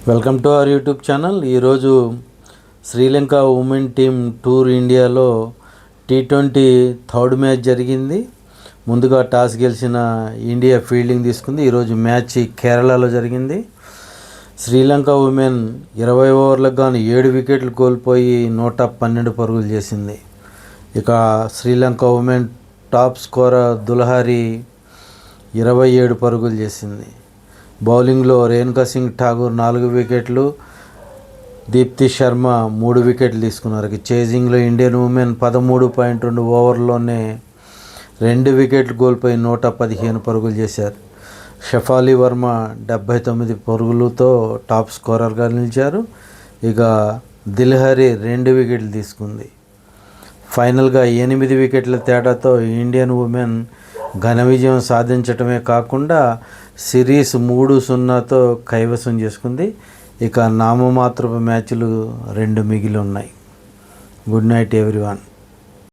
Welcome to our YouTube channel. ఈరోజు Sri Lanka women team tour ఇండియాలో T20 third match జరిగింది. ముందుగా టాస్ గెలిచిన ఇండియా ఫీల్డింగ్ తీసుకుంది. ఈరోజు మ్యాచ్ కేరళలో జరిగింది. శ్రీలంక ఉమెన్ 20 ఓవర్లకు గాను 7 వికెట్లు కోల్పోయి 112 పరుగులు చేసింది. ఇక శ్రీలంక ఉమెన్ టాప్ స్కోరర్ దులహరి 27 పరుగులు చేసింది. బౌలింగ్లో రేణుకా సింగ్ ఠాగూర్ 4 వికెట్లు, దీప్తి శర్మ 3 వికెట్లు తీసుకున్నారు. చేజింగ్లో ఇండియన్ ఉమెన్ 13.2 ఓవర్లోనే 2 వికెట్లు కోల్పోయి 115 పరుగులు చేశారు. షఫాలి వర్మ 79 పరుగులతో టాప్ స్కోరర్గా నిలిచారు. ఇక దిల్హరి 2 వికెట్లు తీసుకుంది. ఫైనల్గా 8 వికెట్ల తేడాతో ఇండియన్ ఉమెన్ ఘన విజయం సాధించడమే కాకుండా సిరీస్ 3-0తో కైవసం చేసుకుంది. ఇక నామమాత్రపు మ్యాచ్లు 2 మిగిలి ఉన్నాయి. Good night everyone.